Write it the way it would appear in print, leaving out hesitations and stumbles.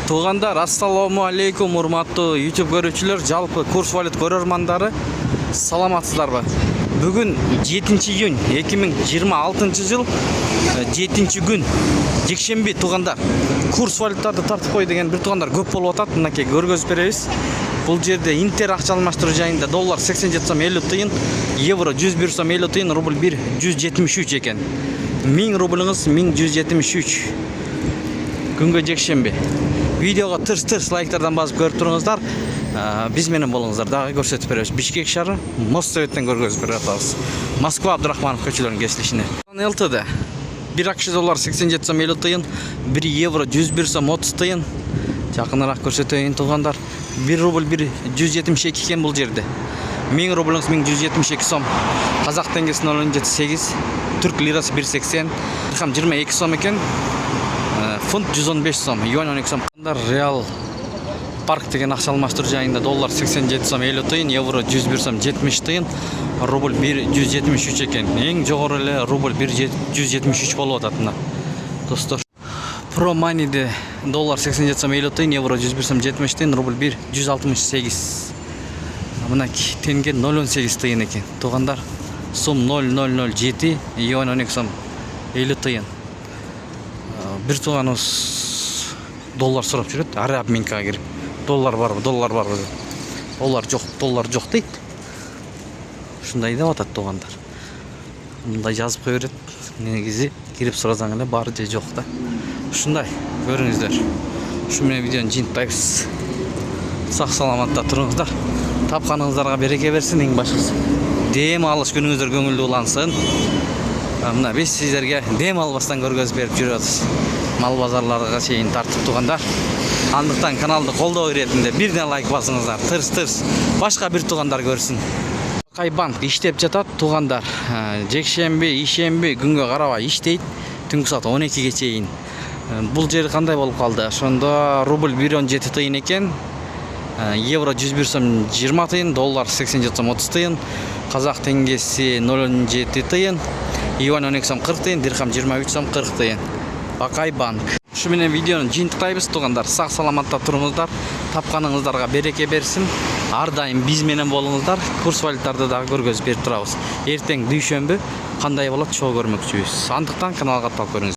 Туғандар, ассаламу алейкум, урматтуу YouTube көрүүчүлөр, жалпы курс валют көрөрмандары, саламатсыздар ба? Бүгүн 7 июнь 2026 жыл 7 күн жекшемби. Туғандар, курс валюттарды тартып кой деген бир туғандар көп болуп атат. Мынакей көргөзүп беребиз. Бул жерде интер акча алмаштыруу жайында доллар 87 сом 50 тыйын, евро 101 сом 50 тыйын, рубль 1 173 экен. 1000 рубльыңыз 1173. Күнгө жекшемби. Видеоға тырс лайктардан басып көріп тұрыңыздар. Біз менен болыңыздар. Дагы көрсөтүп беребиз. Бишкек шаары, Моссоветтен көргөзүп берип атабыз. Москва Абдрахманов көчөлөрүнүн кесилишине. ЛТД 1 акча доллар 87 сом 50 тыйын, 1 евро 101 сом 30 тыйын. Жакыныраак көрсөтөйүн туғандар. 1 рубль 1 172 экен бул жерде. 1000 рубльыңыз 1172 сом. Казак теңгеси 0.78, түрк лирасы 1.80, дирхам 22 сом экен. Фунт 115 сом, юань 12 сом. Реал парк деген акча алмаштыруу жайында доллар 87 сом 50 тыйын, евро 101 сом 70 тыйын, рубль 1 173 экен. Эң жогору эле рубль 1 173 болуп атат мына. Достор, Pro Money'de доллар 87 сом 50 тыйын, евро 101 сом 70 тыйын, рубль 1 168. Мына тенге 0.18 тыйын экен. Туғандар, сум 0.007, юань 12 сом 50 тыйын. Bir туғаныбыз доллар сурап жүрөт, араб минкага кирип. Доллар барбы? Доллар жоқ дейт. Ушундай деп атат туғандар. Мындай жазып кое берет. Негизи кирип суразаң эле бары же жок да. Ушундай көрүңүздөр. Ушу менен видеону жыйынтпайбыз. Сак саламатта туруңуздар. Тапканыңыздарга береке берсин, эң башкысы. Дем алыш күнүңүздөр көңүлдүү улансын. Мына биз сиздерге дем албастан көргөзүп берип жүрөбүз. Мал базарларга чейин тартып туғандар. Андыктан каналды колдоо иретинде бирден лайк басыңыздар. Тырс башка бир туғандар көрсүн. Акай банк иштеп жатат туғандар. Жекшемби, ишемби күнгө карабай иштейт. Түнкү саат 12ге чейин. Бул жер кандай болуп калды? Ошондо рубль 1.17 тыйын экен. Евро 101 сом 20 тыйын, доллар 87 сом 30 тыйын, казак теңгеси 0.7 тыйын, юань 12 сом 40 тыйын, дирхам 23 сом 40 тыйын. Акай банк. Ушу менен видеону жыйынтыктайбыз туғандар. Сак саламатта туруңуздар. Тапканыңыздарга береке берсин. Ар дайым биз менен болуңуздар. Курс валюттарды дагы көргөзүп берип турабыз. Эртең дүйшөмбү кандай болот чогуу көрмөкчүбүз. Андыктан каналга катталып көрүңүз.